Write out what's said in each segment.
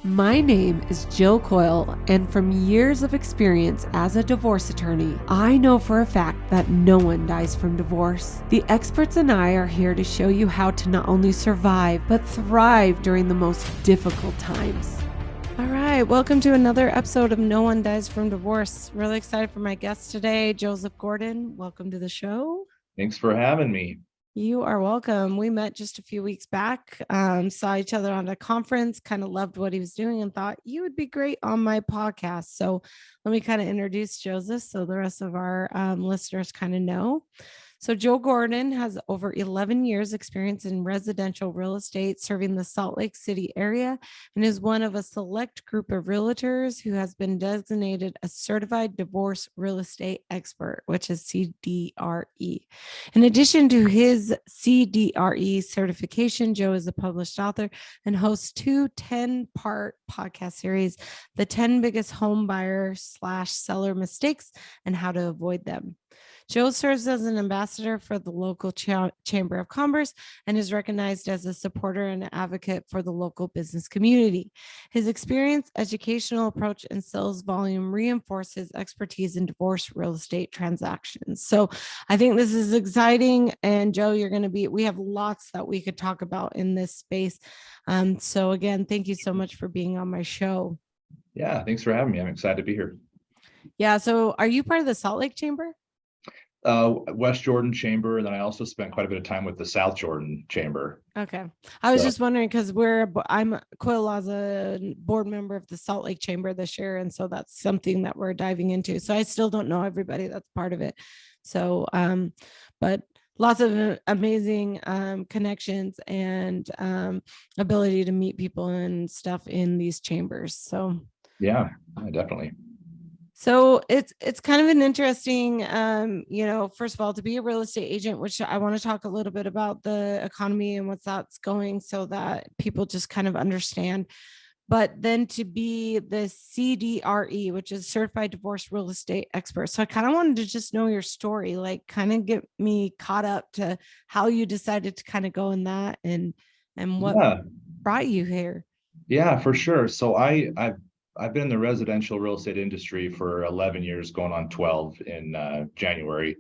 My name is Jill Coyle, and from years of experience as a divorce attorney, I know for a fact that no one dies from divorce. The experts and I are here to show you how to not only survive, but thrive during the most difficult times. All right, welcome to another episode of No One Dies from Divorce. Really excited for my guest today, Joseph Gordon. Welcome to the show. Thanks for having me. You are welcome. We met just a few weeks back, saw each other on a conference, kind of loved what he was doing and thought you would be great on my podcast. So let me kind of introduce Joseph so the rest of our listeners kind of know. So Joe Gordon has over 11 years experience in residential real estate, serving the Salt Lake City area, and is one of a select group of realtors who has been designated a certified divorce real estate expert, which is CDRE. In addition to his CDRE certification, Joe is a published author and hosts two 10-part podcast series, The 10 Biggest Home Buyer/Seller Mistakes and How to Avoid Them. Joe serves as an ambassador for the local Chamber of Commerce and is recognized as a supporter and advocate for the local business community. His experience, educational approach, and sales volume reinforce his expertise in divorce real estate transactions. So I think this is exciting. And Joe, we have lots that we could talk about in this space. So again, thank you so much for being on my show. Yeah, thanks for having me. I'm excited to be here. Yeah. So are you part of the Salt Lake Chamber? West Jordan Chamber, and then I also spent quite a bit of time with the South Jordan Chamber. Okay. I was just wondering because I'm Coyle as a board member of the Salt Lake Chamber this year. And so that's something that we're diving into. So I still don't know everybody that's part of it. So, but lots of amazing connections and ability to meet people and stuff in these chambers. So yeah, definitely. So it's kind of an interesting, first of all, to be a real estate agent, which I want to talk a little bit about the economy and what's that's going so that people just kind of understand. But then to be the CDRE, which is Certified Divorce Real Estate Expert. So I kind of wanted to just know your story, like kind of get me caught up to how you decided to kind of go in that and what brought you here. Yeah, for sure. So I've been in the residential real estate industry for 11 years, going on 12 in January.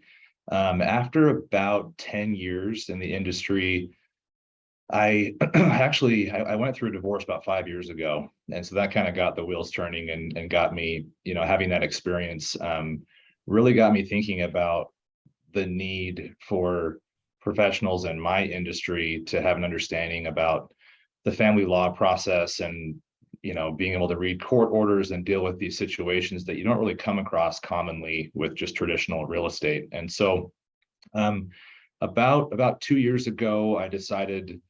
After about 10 years in the industry, I I went through a divorce about 5 years ago. And so that kind of got the wheels turning and got me, having that experience, really got me thinking about the need for professionals in my industry to have an understanding about the family law process and being able to read court orders and deal with these situations that you don't really come across commonly with just traditional real estate. And so about 2 years ago, I decided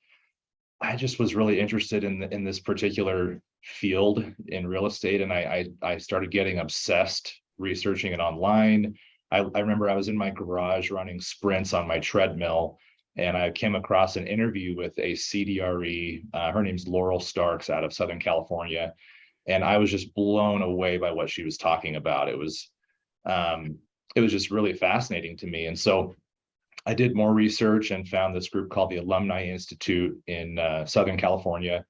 I just was really interested in this particular field in real estate. And I started getting obsessed researching it online. I remember I was in my garage running sprints on my treadmill, and I came across an interview with a CDRE. Her name's Laurel Starks out of Southern California. And I was just blown away by what she was talking about. It was just really fascinating to me. And so I did more research and found this group called the Alumni Institute in Southern California.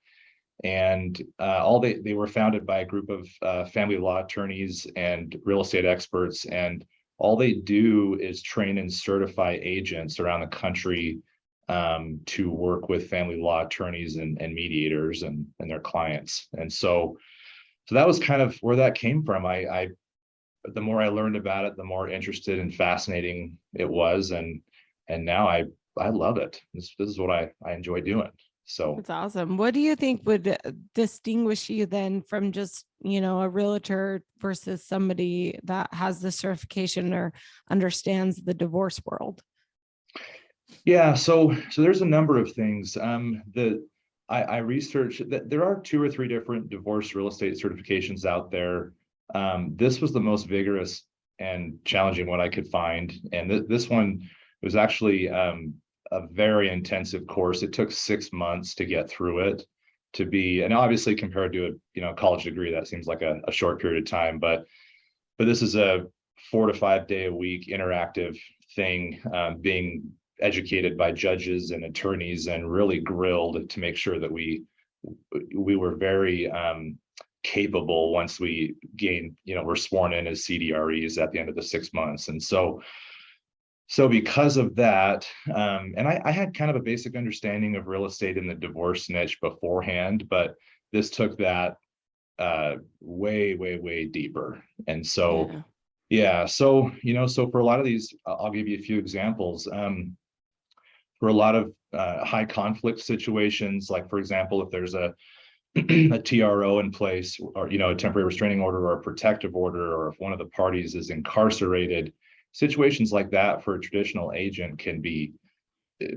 And they were founded by a group of family law attorneys and real estate experts. And all they do is train and certify agents around the country to work with family law attorneys and mediators and their clients. And so that was kind of where that came from. The more I learned about it, the more interested and fascinating it was. And now I love it. This is what I enjoy doing. So that's awesome. What do you think would distinguish you then from just, a realtor versus somebody that has the certification or understands the divorce world? Yeah, so there's a number of things. I researched that there are 2 or 3 different divorce real estate certifications out there. This was the most vigorous and challenging one I could find. And this one was actually a very intensive course. It took 6 months to get through it, and obviously compared to a college degree, that seems like a short period of time, but this is a 4 to 5 day a week interactive thing, being educated by judges and attorneys and really grilled to make sure that we we were very capable once we gained, were sworn in as CDREs at the end of the 6 months. And so because of that, and I had kind of a basic understanding of real estate in the divorce niche beforehand, but this took that way, way, way deeper. And so, Yeah. yeah, so, so for a lot of these, I'll give you a few examples. For a lot of high conflict situations, like for example, if there's a TRO in place, or a temporary restraining order or a protective order, or if one of the parties is incarcerated, situations like that for a traditional agent can be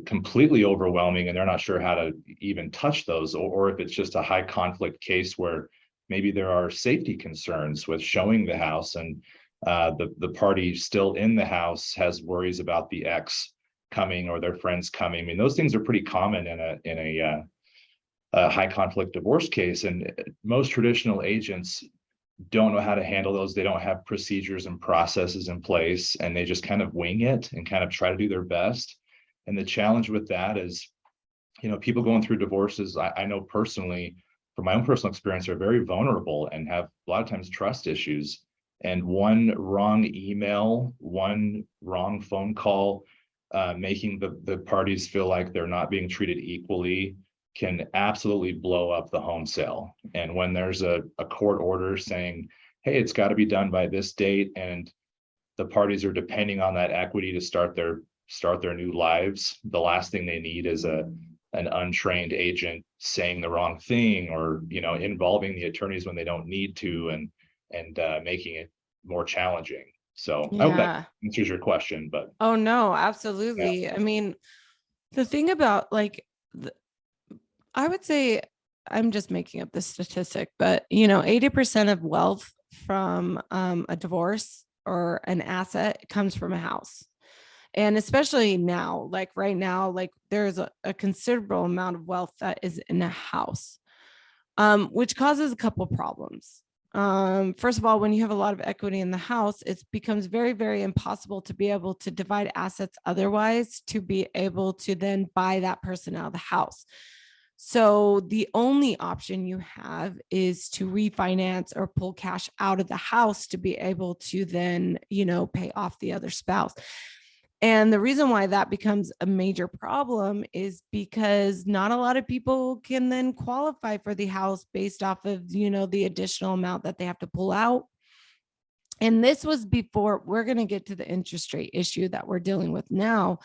completely overwhelming, and they're not sure how to even touch those. Or if it's just a high conflict case where maybe there are safety concerns with showing the house, and the party still in the house has worries about the ex coming or their friends coming. I mean, those things are pretty common in a high conflict divorce case, and most traditional agents don't know how to handle those. They don't have procedures and processes in place, and they just kind of wing it and kind of try to do their best. And the challenge with that is, people going through divorces, I know personally from my own personal experience, are very vulnerable and have a lot of times trust issues. And one wrong email, one wrong phone call, making the parties feel like they're not being treated equally, can absolutely blow up the home sale. And when there's a court order saying, hey, it's got to be done by this date, and the parties are depending on that equity to start their new lives, the last thing they need is an untrained agent saying the wrong thing, or involving the attorneys when they don't need to, and making it more challenging. So I hope that Yeah. answers your question. But Oh no, yeah, absolutely. I mean, the thing about like I would say, I'm just making up this statistic, but 80% of wealth from a divorce or an asset comes from a house. And especially now, like right now, like there's a considerable amount of wealth that is in a house, which causes a couple problems. First of all, when you have a lot of equity in the house, it becomes very, very impossible to be able to divide assets otherwise, to be able to then buy that person out of the house. So the only option you have is to refinance or pull cash out of the house to be able to then, pay off the other spouse. And the reason why that becomes a major problem is because not a lot of people can then qualify for the house based off of, the additional amount that they have to pull out. And this was before we're going to get to the interest rate issue that we're dealing with now.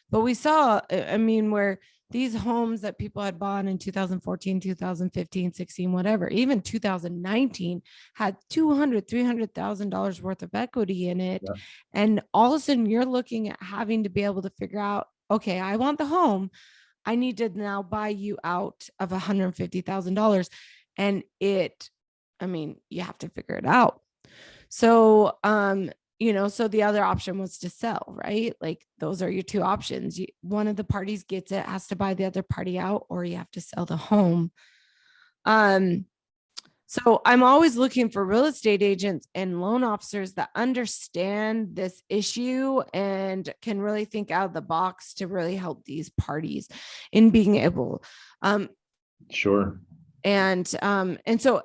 But we saw, I mean, where these homes that people had bought in 2014, 2015, 16, whatever, even 2019 had $200,000, $300,000 worth of equity in it. yeah, And all of a sudden you're looking at having to be able to figure out, okay, I want the home. I need to now buy you out of $150,000. And I mean, you have to figure it out. So, so the other option was to sell, right? Like those are your two options. One of the parties gets it, has to buy the other party out, or you have to sell the home. Um, so I'm always looking for real estate agents and loan officers that understand this issue and can really think out of the box to really help these parties in being able. sure. And so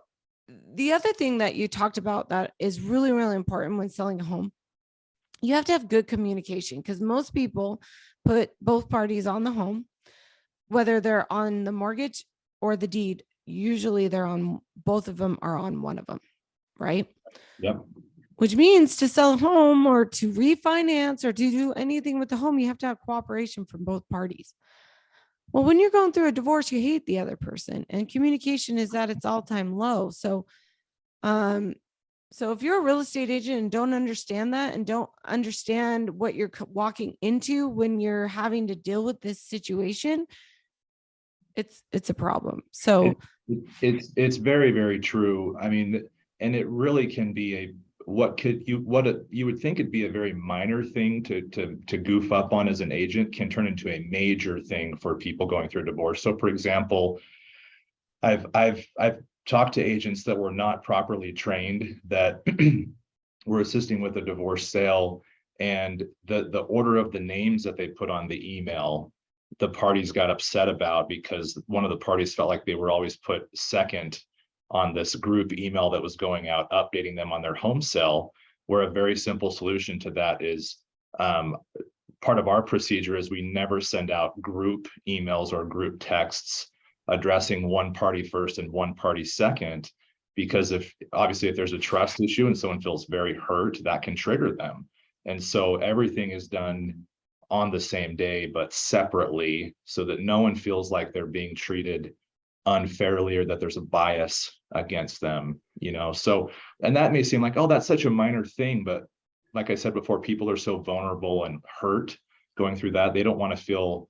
the other thing that you talked about that is really, really important when selling a home, you have to have good communication, because most people put both parties on the home, whether they're on the mortgage or the deed. Usually they're on, both of them are on one of them, right? Yep. Which means to sell a home or to refinance or to do anything with the home, you have to have cooperation from both parties. Well, when you're going through a divorce, you hate the other person, and communication is at its all-time low. Um, so if you're a real estate agent and don't understand that, and don't understand what you're walking into when you're having to deal with this situation, it's a problem. It, So it's very, very true. I mean, and it really can be you would think it'd be a very minor thing to goof up on as an agent, can turn into a major thing for people going through a divorce. So for example, I've talked to agents that were not properly trained, that were assisting with a divorce sale, and the order of the names that they put on the email the parties got upset about, because one of the parties felt like they were always put second on this group email that was going out, updating them on their home sale, where a very simple solution to that is, part of our procedure is we never send out group emails or group texts addressing one party first and one party second, because if obviously if there's a trust issue and someone feels very hurt, that can trigger them. And so everything is done on the same day, but separately, so that no one feels like they're being treated unfairly or that there's a bias against them, So, and that may seem like, oh, that's such a minor thing, but like I said before, people are so vulnerable and hurt going through that. They don't want to feel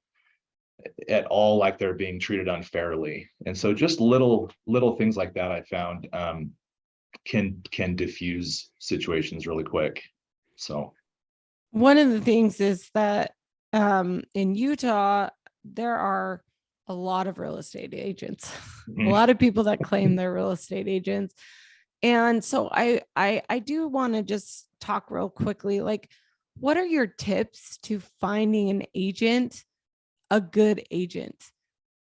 at all like they're being treated unfairly. And so just little things like that I found can diffuse situations really quick. So One of the things is that in Utah, there are a lot of real estate agents, a lot of people that claim they're real estate agents. And so I do want to just talk real quickly, like, what are your tips to finding an agent, a good agent?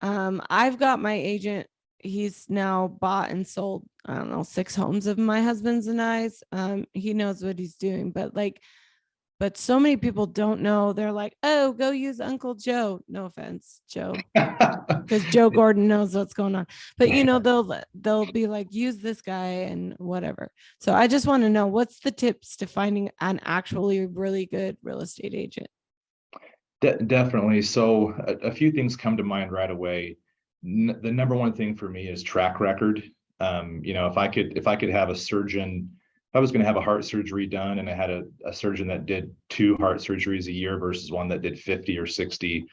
I've got my agent. He's now bought and sold, I don't know, 6 homes of my husband's and I's. He knows what he's doing, but so many people don't know. They're like, oh, go use Uncle Joe. No offense, Joe, because Joe Gordon knows what's going on. But they'll be like, use this guy and whatever. So I just want to know, what's the tips to finding an actually really good real estate agent? Definitely. So a few things come to mind right away. The number one thing for me is track record. If I could have a surgeon, if I was going to have a heart surgery done and I had a surgeon that did 2 heart surgeries a year versus one that did 50 or 60,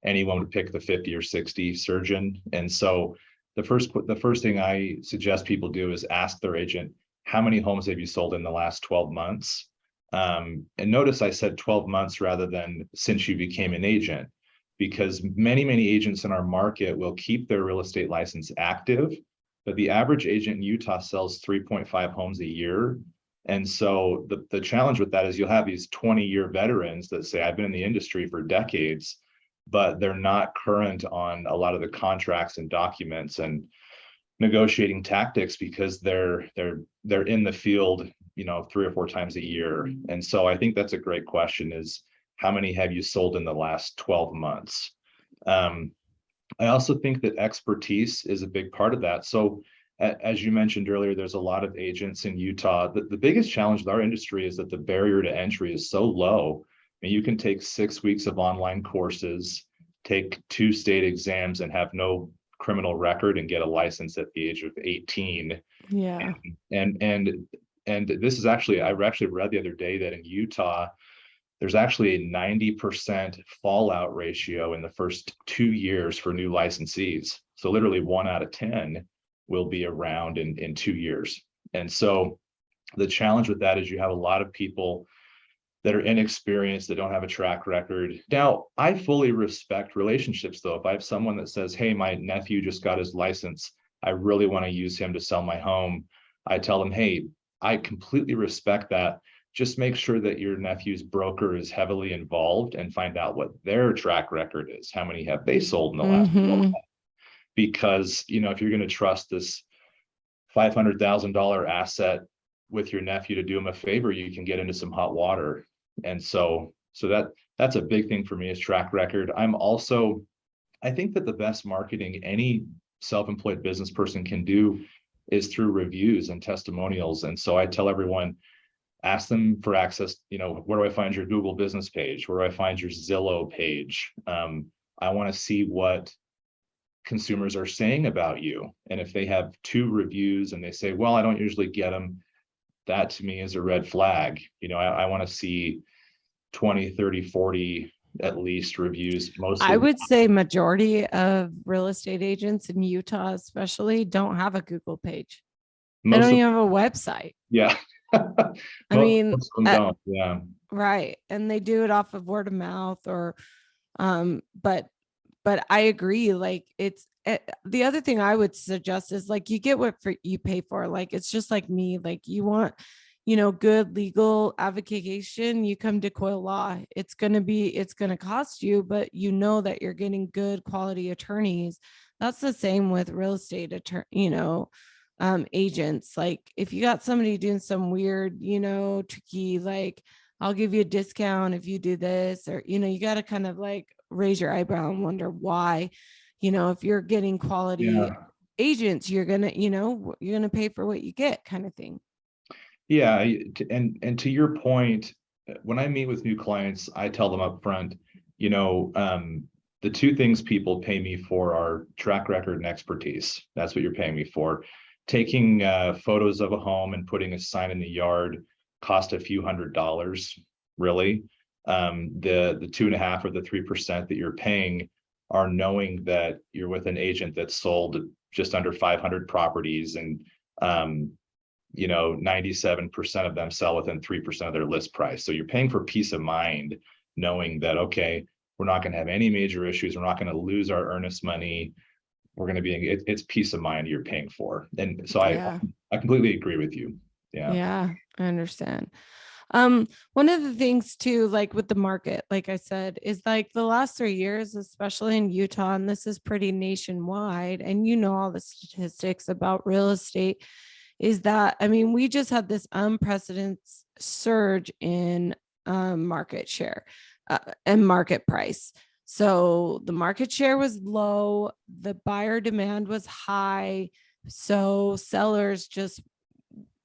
anyone would pick the 50 or 60 surgeon. And so the first thing I suggest people do is ask their agent, how many homes have you sold in the last 12 months? And notice I said 12 months rather than since you became an agent, because many agents in our market will keep their real estate license active, but the average agent in Utah sells 3.5 homes a year. And so the challenge with that is you'll have these 20-year veterans that say, I've been in the industry for decades, but they're not current on a lot of the contracts and documents and negotiating tactics, because they're in the field 3 or 4 times a year. And so I think that's a great question, is how many have you sold in the last 12 months? I also think that expertise is a big part of that. So as you mentioned earlier, there's a lot of agents in Utah. The biggest challenge with our industry is that the barrier to entry is so low. I mean, you can take 6 weeks of online courses, take 2 state exams, and have no criminal record and get a license at the age of 18. Yeah. And this is actually, I actually read the other day that in Utah, there's actually a 90% fallout ratio in the first 2 years for new licensees. So literally 1 out of 10 will be around in 2 years. And so the challenge with that is you have a lot of people that are inexperienced, that don't have a track record. Now, I fully respect relationships though. If I have someone that says, hey, my nephew just got his license, I really want to use him to sell my home, I tell them, hey, I completely respect that. Just make sure that your nephew's broker is heavily involved and find out what their track record is. How many have they sold in the last 12 months? Because, if you're going to trust this $500,000 asset with your nephew to do him a favor, you can get into some hot water. And so that's a big thing for me, is track record. I think that the best marketing any self-employed business person can do is through reviews and testimonials. And so I tell everyone, ask them for access. Where do I find your Google business page? Where do I find your Zillow page? I want to see what consumers are saying about you. And if they have 2 reviews and they say, well, I don't usually get them, that to me is a red flag. I want to see 20, 30, 40 at least reviews. I would say majority of real estate agents in Utah, especially, don't have a Google page. They don't even have a website. Yeah. I mean, most of them don't. Yeah. Right. And they do it off of word of mouth or, but I agree. Like the other thing I would suggest is, like, you get what you pay for. Like, it's just like me, like you want good legal avocation, you come to Coil Law. It's going to cost you, but you know that you're getting good quality attorneys. That's the same with real estate attorney, agents. Like if you got somebody doing some weird, tricky, like I'll give you a discount if you do this, or, you got to kind of like raise your eyebrow and wonder why, if you're getting quality Yeah. agents, you're going to pay for what you get kind of thing. Yeah, and to your point, when I meet with new clients, I tell them up front, you know, the two things people pay me for are track record and expertise. That's what you're paying me for. Taking photos of a home and putting a sign in the yard cost a few $100s, really. The 2.5 or the 3% that you're paying are knowing that you're with an agent that sold just under 500 properties, and 97% of them sell within 3% of their list price. So you're paying for peace of mind, knowing that, okay, we're not going to have any major issues. We're not going to lose our earnest money. We're going to be, it's peace of mind you're paying for. And so Yeah. I completely agree with you. Yeah. Yeah, I understand. One of the things too, like with the market, like I said, is like the last 3 years, especially in Utah, and this is pretty nationwide, and all the statistics about real estate, is that, I mean, we just had this unprecedented surge in market share and market price. So the market share was low, the buyer demand was high. So sellers just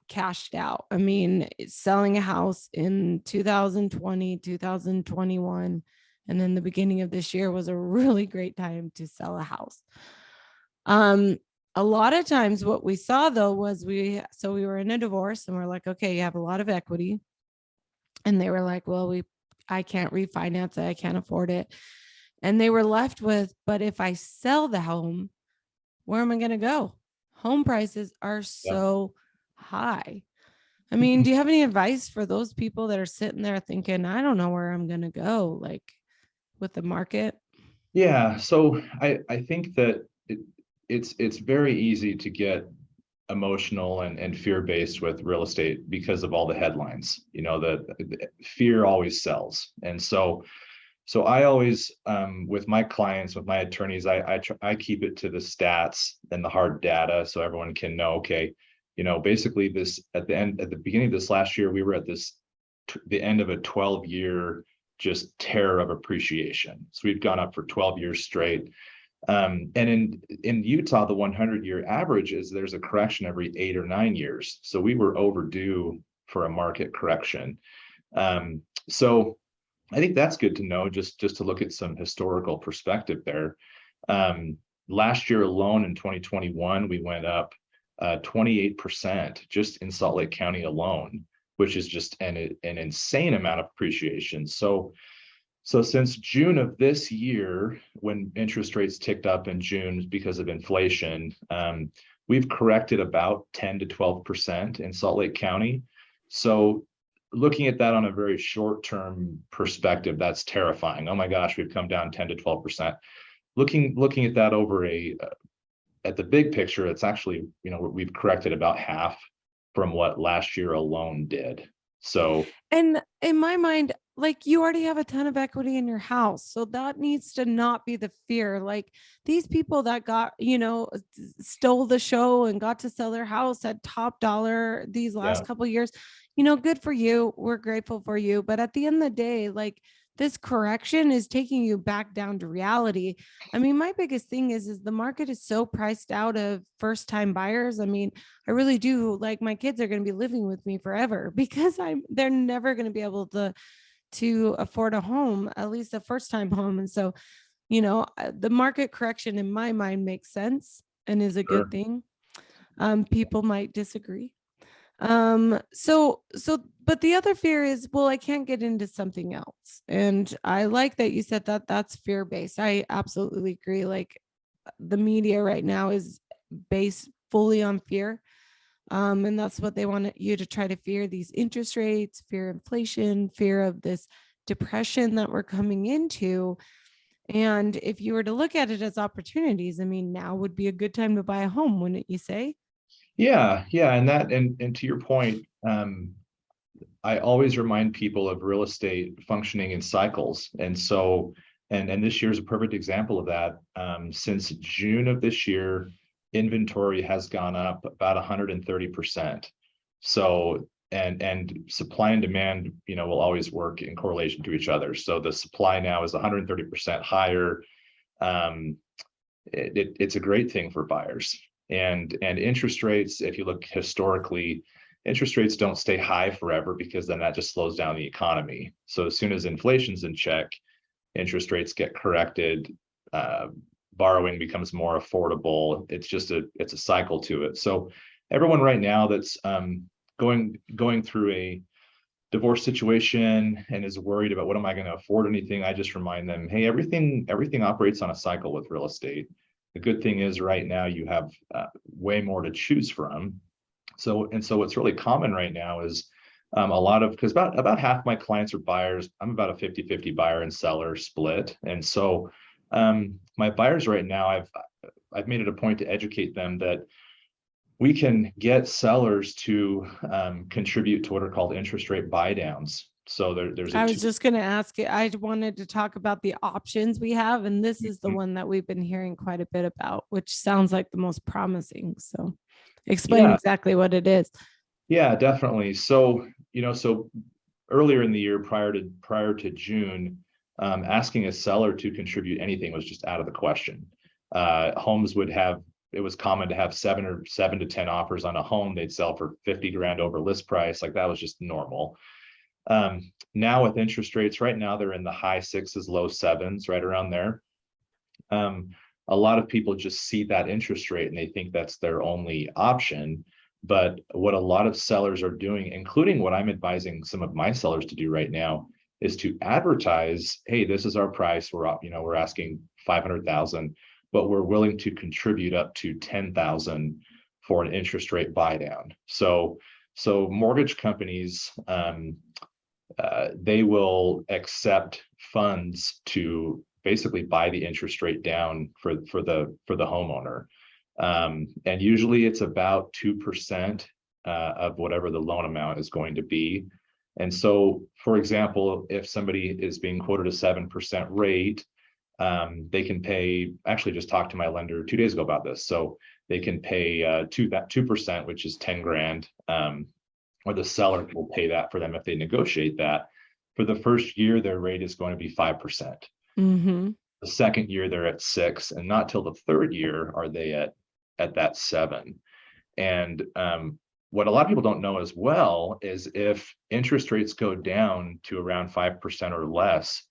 cashed out. I mean, selling a house in 2020, 2021, and then the beginning of this year was a really great time to sell a house. Um, a lot of times what we saw though was we were in a divorce and we're like, okay, you have a lot of equity. And they were like, well, I can't refinance it. I can't afford it. And they were left with, but if I sell the home, where am I going to go? Home prices are Yeah. so high. I mean, do you have any advice for those people that are sitting there thinking, I don't know where I'm going to go, like with the market? Yeah. So I think that it's very easy to get emotional and fear-based with real estate because of all the headlines. The fear always sells. And so I always, with my clients, with my attorneys, I keep it to the stats and the hard data so everyone can know, okay, basically this at the beginning of this last year, we were at the end of a 12-year just terror of appreciation. So we've gone up for 12 years straight. And in Utah, the 100-year average is there's a correction every 8 or 9 years. So we were overdue for a market correction. So I think that's good to know, just to look at some historical perspective there. Last year alone in 2021, we went up 28% just in Salt Lake County alone, which is just an insane amount of appreciation. So since June of this year, when interest rates ticked up in June because of inflation, we've corrected about 10 to 12% in Salt Lake County. So looking at that on a very short-term perspective, that's terrifying. Oh my gosh, we've come down 10 to 12%. Looking at that over at the big picture, it's actually, we've corrected about half from what last year alone did. So And in my mind, like you already have a ton of equity in your house. So that needs to not be the fear. Like these people that got, stole the show and got to sell their house at top dollar these last yeah, couple of years, good for you. We're grateful for you. But at the end of the day, like this correction is taking you back down to reality. I mean, my biggest thing is the market is so priced out of first time buyers. I mean, I really do, like my kids are going to be living with me forever because they're never going to be able to afford a home, at least a first time home. And so, the market correction in my mind makes sense and is a good sure. thing. People might disagree. But the other fear is, well, I can't get into something else. And I like that you said that that's fear based. I absolutely agree. Like the media right now is based fully on fear. And that's what they want you to try to fear, these interest rates, fear inflation, fear of this depression that we're coming into. And if you were to look at it as opportunities, I mean, now would be a good time to buy a home, wouldn't you say? Yeah, and to your point, I always remind people of real estate functioning in cycles. And so, and this year is a perfect example of that. Since June of this year, inventory has gone up about 130%. So, and supply and demand, will always work in correlation to each other. So the supply now is 130% higher. It's a great thing for buyers. And interest rates, if you look historically, interest rates don't stay high forever, because then that just slows down the economy. So as soon as inflation's in check, interest rates get corrected, borrowing becomes more affordable. It's a cycle to it. So everyone right now that's going through a divorce situation and is worried about, what am I going to afford anything, I just remind them, hey, everything operates on a cycle with real estate. The good thing is right now you have way more to choose from. So what's really common right now is a lot of, because about half my clients are buyers. I'm about a 50-50 buyer and seller split. And so my buyers right now, I've made it a point to educate them that we can get sellers to contribute to what are called interest rate buy downs. So there's I was just going to ask you, I wanted to talk about the options we have, and this is the one that we've been hearing quite a bit about, which sounds like the most promising. So explain Yeah, exactly what it is. yeah, definitely. So, so earlier in the year, prior to June, asking a seller to contribute anything was just out of the question. Homes would have, it was common to have 7 to 10 offers on a home. They'd sell for 50 grand over list price. Like that was just normal. Now with interest rates right now, they're in the high 6s, low 7s, right around there. A lot of people just see that interest rate and they think that's their only option. But what a lot of sellers are doing, including what I'm advising some of my sellers to do right now, is to advertise, hey, this is our price. We're asking 500,000, but we're willing to contribute up to 10,000 for an interest rate buy down. So mortgage companies, they will accept funds to basically buy the interest rate down for the homeowner. And usually it's about 2% of whatever the loan amount is going to be. And so, for example, if somebody is being quoted a 7% rate, they can pay, actually just talked to my lender 2 days ago about this. So they can pay 2%, which is 10 grand, or the seller will pay that for them if they negotiate that. For the first year, their rate is going to be 5%. Mm-hmm. The second year, they're at 6, and not till the third year are they at that 7. And what a lot of people don't know as well is if interest rates go down to around 5% or less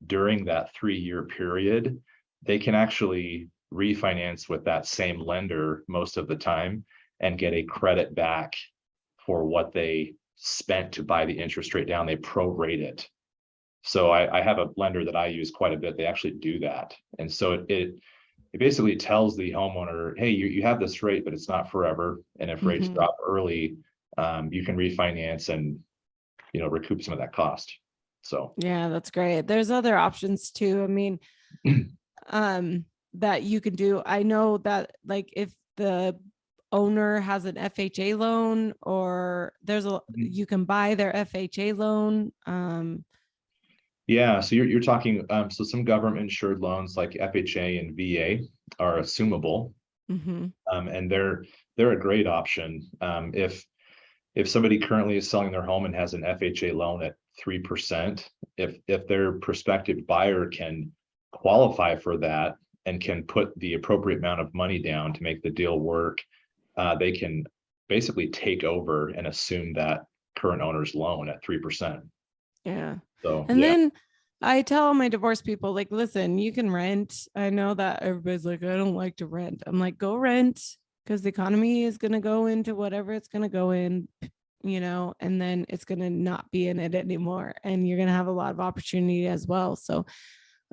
during that 3-year period, they can actually refinance with that same lender most of the time and get a credit back for what they spent to buy the interest rate down. They prorate it. So I have a lender that I use quite a bit. They actually do that. And so it basically tells the homeowner, hey, you have this rate, but it's not forever. And if rates drop early, you can refinance and, recoup some of that cost. So Yeah, that's great. There's other options too. I mean, that you can do. I know that like if the owner has an FHA loan, or you can buy their FHA loan. Yeah, so you're talking, so some government insured loans like FHA and VA are assumable, and they're a great option. If somebody currently is selling their home and has an FHA loan at 3%, if their prospective buyer can qualify for that and can put the appropriate amount of money down to make the deal work, they can basically take over and assume that current owner's loan at 3%. Yeah. So And yeah. then I tell my divorced people, like, listen, you can rent. I know that everybody's like, I don't like to rent. I'm like, go rent, because the economy is going to go into whatever it's going to go in, and then it's going to not be in it anymore. And you're going to have a lot of opportunity as well. So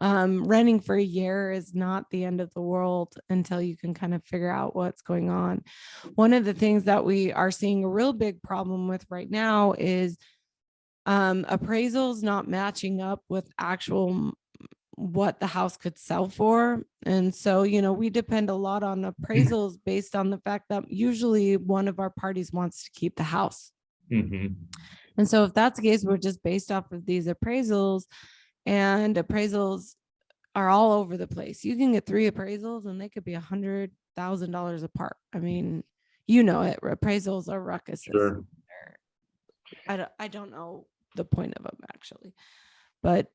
renting for a year is not the end of the world until you can kind of figure out what's going on. One of the things that we are seeing a real big problem with right now is appraisals not matching up with actual what the house could sell for. And so, we depend a lot on appraisals based on the fact that usually one of our parties wants to keep the house. Mm-hmm. And so if that's the case, we're just based off of these appraisals, and appraisals are all over the place. You can get 3 appraisals and they could be $100,000 apart. I mean, you know it. Appraisals are ruckuses. Sure. I don't know the point of them actually. But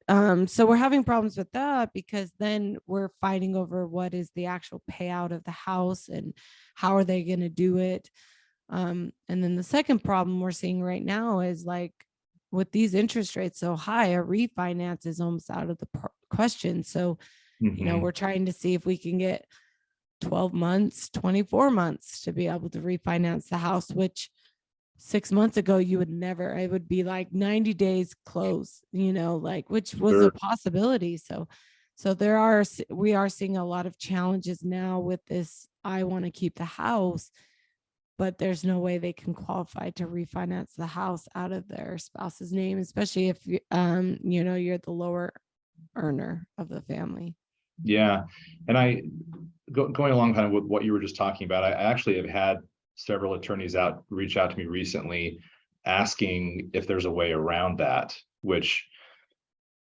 so we're having problems with that because then we're fighting over what is the actual payout of the house and how are they going to do it. And then the second problem we're seeing right now is like with these interest rates so high, a refinance is almost out of the question. So, Mhm. we're trying to see if we can get 12 months, 24 months to be able to refinance the house, which 6 months ago you would never. It would be like 90 days close, like, which was a Sure. possibility. So we are seeing a lot of challenges now with this. I want to keep the house, but there's no way they can qualify to refinance the house out of their spouse's name, especially if you're the lower earner of the family. Yeah. And going along kind of with what you were just talking about, I actually have had several attorneys reach out to me recently asking if there's a way around that, which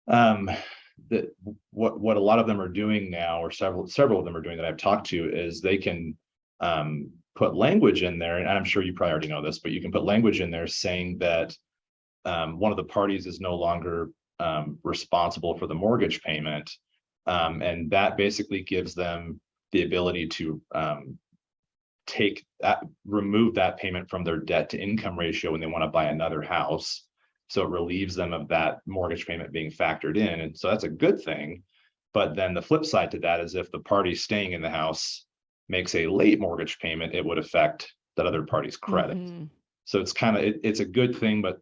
um that what a lot of them are doing now, or several of them are doing that I've talked to, is they can put language in there, and I'm sure you probably already know this, but you can put language in there saying that one of the parties is no longer responsible for the mortgage payment. And that basically gives them the ability to remove that payment from their debt to income ratio when they want to buy another house. So it relieves them of that mortgage payment being factored in. And so that's a good thing. But then the flip side to that is if the party staying in the house makes a late mortgage payment, it would affect that other party's credit. Mm-hmm. So it's a good thing, but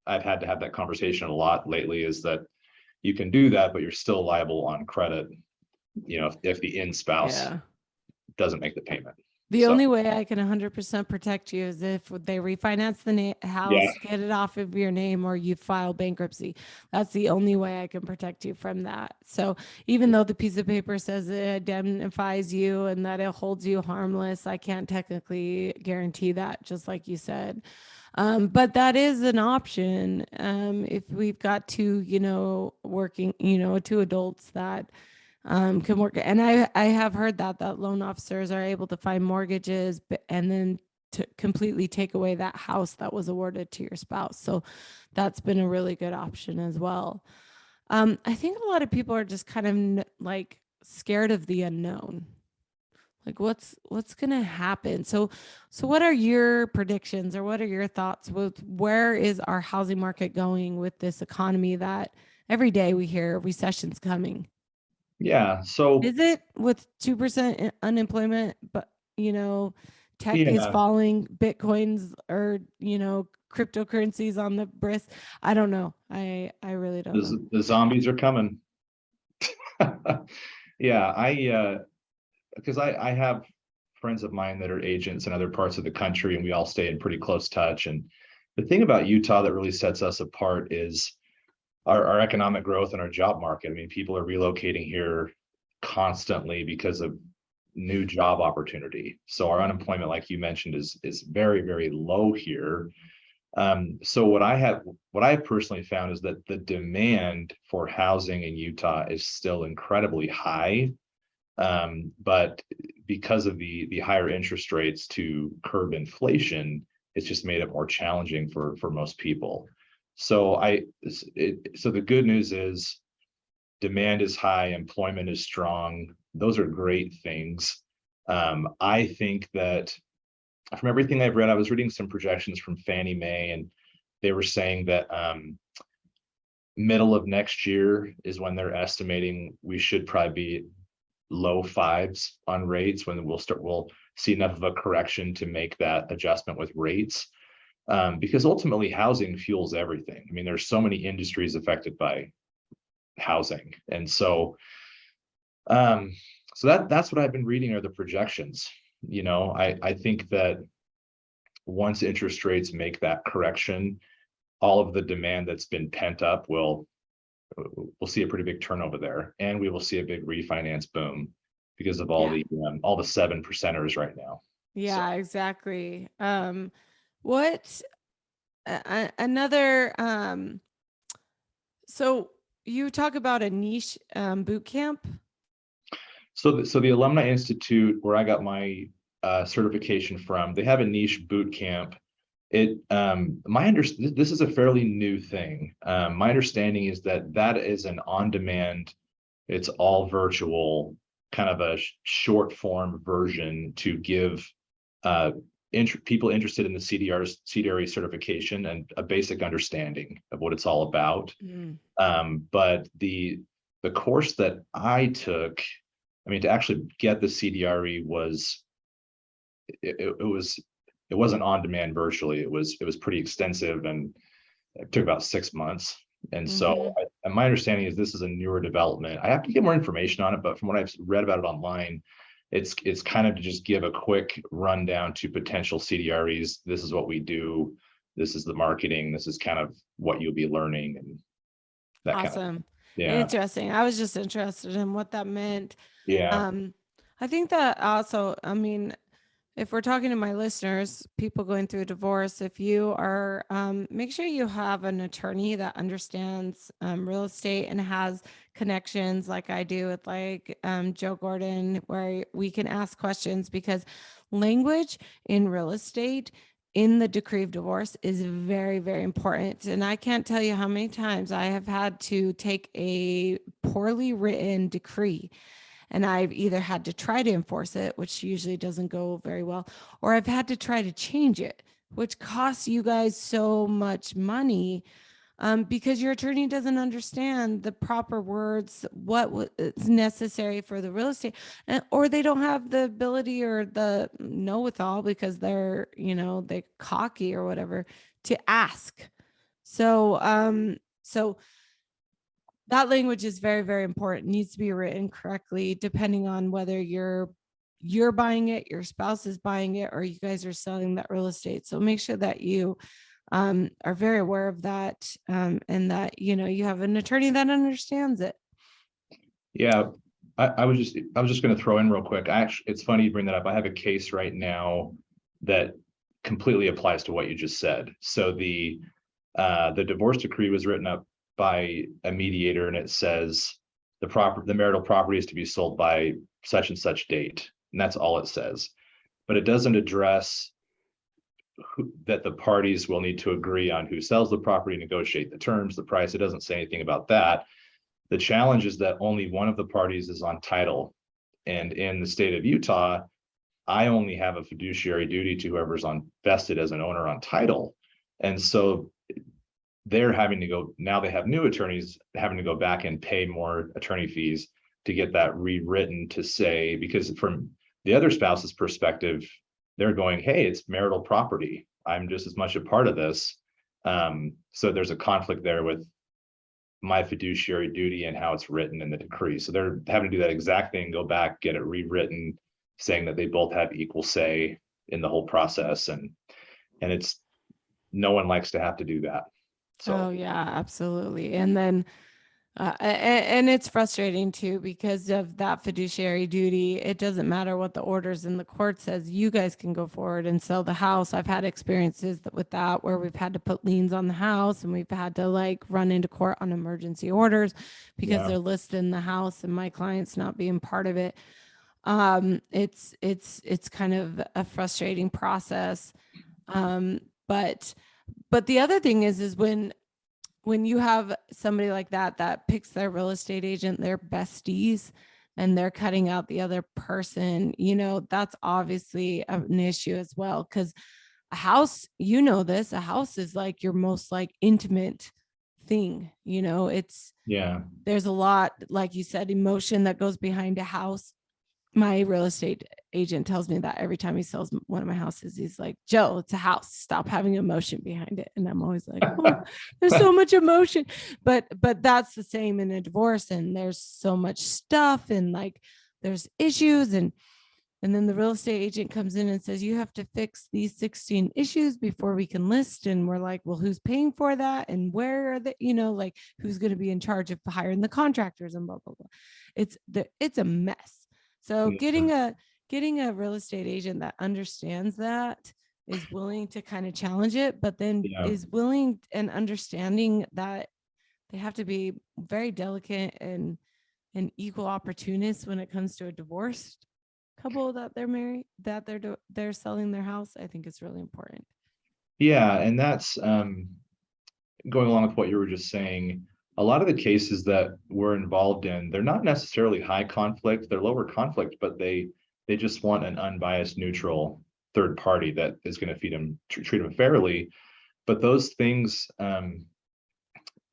I've had to have that conversation a lot lately, is that you can do that, but you're still liable on credit, if the in spouse Yeah. doesn't make the payment. The So only way I can 100% protect you is if they refinance the yeah, house, get it off of your name, or you file bankruptcy. That's the only way I can protect you from that. So even though the piece of paper says it indemnifies you and that it holds you harmless, I can't technically guarantee that, just like you said. But that is an option. If we've got two, working, two adults that can work. And I have heard that loan officers are able to find mortgages and then to completely take away that house that was awarded to your spouse. So that's been a really good option as well. I think a lot of people are just kind of like scared of the unknown. Like what's going to happen? So what are your predictions, or what are your thoughts with where is our housing market going with this economy that every day we hear recession's coming? yeah. So Is it with 2% unemployment, but tech is yeah, falling, Bitcoins or, cryptocurrencies on the brisk? I don't know. I really don't know. the zombies are coming. Yeah, because I have friends of mine that are agents in other parts of the country, and we all stay in pretty close touch. And the thing about Utah that really sets us apart is our economic growth and our job market. I mean, people are relocating here constantly because of new job opportunity. So our unemployment, like you mentioned, is very, very low here. So what I have personally found is that the demand for housing in Utah is still incredibly high. But because of the higher interest rates to curb inflation, it's just made it more challenging for most people. So so the good news is demand is high, employment is strong. Those are great things. I think that from everything I've read, I was reading some projections from Fannie Mae, and they were saying that middle of next year is when they're estimating we should probably be low fives on rates, when we'll see enough of a correction to make that adjustment with rates. Because ultimately housing fuels everything. I mean, there's so many industries affected by housing. And um, so that's what I've been reading are the projections. I think that once interest rates make that correction, all of the demand that's been pent up we'll see a pretty big turnover there, and we will see a big refinance boom because of Yeah. all the 7%ers right now. So Yeah, exactly. What another so you talk about a niche boot camp. So the Alumni Institute, where I got my certification from, they have a niche boot camp. This is a fairly new thing. My understanding is that that is an on-demand, it's all virtual, kind of a short form version to give uh, people interested in the CDRE certification and a basic understanding of what it's all about. Mm. But the course that I took, I mean, to actually get the CDRE was it wasn't on demand virtually. It was pretty extensive, and it took about 6 months. And so Hmm. and my understanding is this is a newer development. I have to get more information on it, but from what I've read about it online, it's kind of to just give a quick rundown to potential CDREs. This is what we do. This is the marketing. This is kind of what you'll be learning and that kind of thing. Awesome. Yeah. Interesting. I was just interested in what that meant. Yeah. Um, I think that also, I mean, if we're talking to my listeners, people going through a divorce, if you are, make sure you have an attorney that understands real estate and has connections like I do with like Joe Gordon, where we can ask questions because language in real estate in the decree of divorce is very, very important. And I can't tell you how many times I have had to take a poorly written decree and I've either had to try to enforce it, which usually doesn't go very well, or I've had to try to change it, which costs you guys so much money because your attorney doesn't understand the proper words, what is necessary for the real estate, or they don't have the ability or the know-withal because they're cocky or whatever to ask. So that language is very, very important. It needs to be written correctly, depending on whether you're buying it, your spouse is buying it, or you guys are selling that real estate. So make sure that you are very aware of that, and that you have an attorney that understands it. Yeah. I was just going to throw in real quick. It's funny you bring that up. I have a case right now that completely applies to what you just said. So the divorce decree was written up by a mediator, and it says the marital property is to be sold by such and such date, and that's all it says. But it doesn't address that the parties will need to agree on who sells the property, negotiate the terms, the price. It doesn't say anything about that. The challenge is that only one of the parties is on title. And in the state of Utah, I only have a fiduciary duty to whoever's vested as an owner on title. And so they're having to go, now they have new attorneys having to go back and pay more attorney fees to get that rewritten to say, because from the other spouse's perspective, they're going, hey, it's marital property. I'm just as much a part of this. So there's a conflict there with my fiduciary duty and how it's written in the decree. So they're having to do that exact thing, go back, get it rewritten, saying that they both have equal say in the whole process. And it's, no one likes to have to do that. So Oh yeah, absolutely. And then and it's frustrating too because of that fiduciary duty. It doesn't matter what the orders in the court says. You guys can go forward and sell the house. I've had experiences with that where we've had to put liens on the house and we've had to like run into court on emergency orders because yeah. they're listed in the house and my client's not being part of it. It's kind of a frustrating process. Um, but the other thing is when you have somebody like that picks their real estate agent, their besties, and they're cutting out the other person, that's obviously an issue as well. Because a house, a house is like your most like intimate thing. Yeah. There's a lot, like you said, emotion that goes behind a house. My real estate agent tells me that every time he sells one of my houses, he's like, Joe, it's a house. Stop having emotion behind it. And I'm always like, oh, there's so much emotion. But that's the same in a divorce. And there's so much stuff and like there's issues. And then the real estate agent comes in and says, you have to fix these 16 issues before we can list. And we're like, well, who's paying for that? And where are they, like who's going to be in charge of hiring the contractors and blah, blah, blah. It's a mess. So Yeah. getting a real estate agent that understands that is willing to kind of challenge it, but then Yeah. is willing and understanding that they have to be very delicate and equal opportunists when it comes to a divorced couple that they're married, that they're selling their house. I think it's really important. Yeah, and that's going along with what you were just saying. A lot of the cases that we're involved in, they're not necessarily high conflict, they're lower conflict, but they just want an unbiased, neutral third party that is going to feed them, treat them fairly. But those things,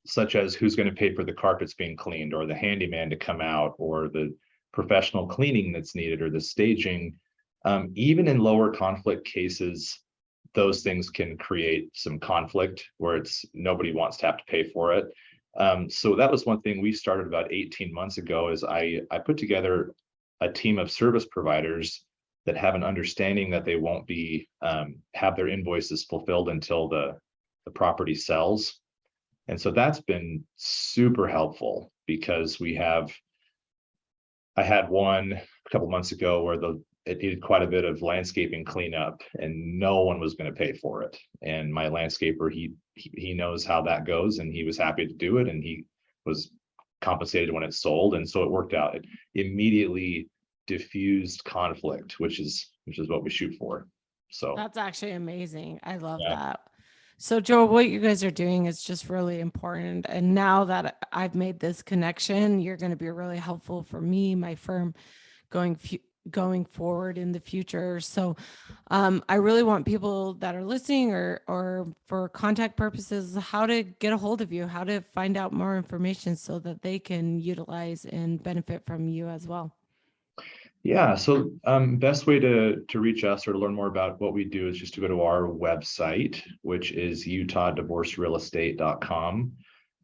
such as who's going to pay for the carpets being cleaned, or the handyman to come out, or the professional cleaning that's needed, or the staging, even in lower conflict cases, those things can create some conflict where it's nobody wants to have to pay for it. So that was one thing we started about 18 months ago. Is I put together a team of service providers that have an understanding that they won't be have their invoices fulfilled until the property sells. And so that's been super helpful, because I had one a couple months ago where it needed quite a bit of landscaping cleanup, and no one was going to pay for it. And my landscaper, he knows how that goes, and he was happy to do it, and he was compensated when it sold. And so it worked out. It immediately diffused conflict, which is what we shoot for. So That's actually amazing. I love yeah. that. So, Joe, what you guys are doing is just really important. And now that I've made this connection, you're going to be really helpful for me, my firm, going going forward in the future. So, I really want people that are listening, or for contact purposes, how to get a hold of you, how to find out more information so that they can utilize and benefit from you as well. Yeah, so best way to reach us or to learn more about what we do is just to go to our website, which is utahdivorcerealestate.com.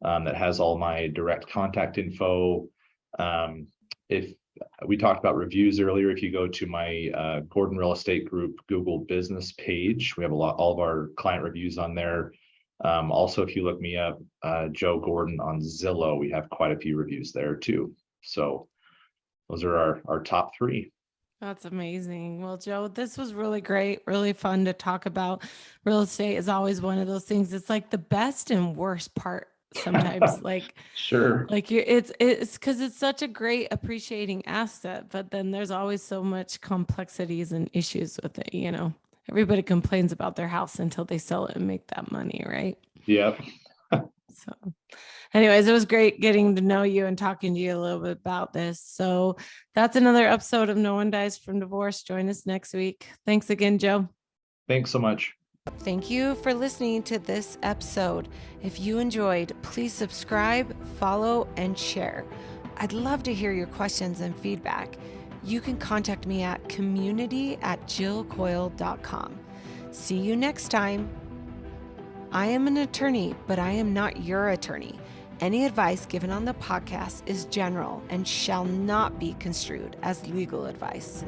That has all my direct contact info. If we talked about reviews earlier, if you go to my Gordon Real Estate Group Google business page, we have all of our client reviews on there. Also, if you look me up, Joe Gordon on Zillow, we have quite a few reviews there too. So those are our top three. That's amazing. Well, Joe, this was really great, really fun to talk about. Real estate is always one of those things. It's like the best and worst part sometimes. Sure. Like it's because it's such a great appreciating asset, but then there's always so much complexities and issues with it. Everybody complains about their house until they sell it and make that money, right? Yep. So, anyways, it was great getting to know you and talking to you a little bit about this. So, that's another episode of No One Dies from Divorce. Join us next week. Thanks again, Joe. Thanks so much. Thank you for listening to this episode. If you enjoyed, please subscribe, follow, and share. I'd love to hear your questions and feedback. You can contact me at community@jillcoyle.com. See you next time. I am an attorney, but I am not your attorney. Any advice given on the podcast is general and shall not be construed as legal advice.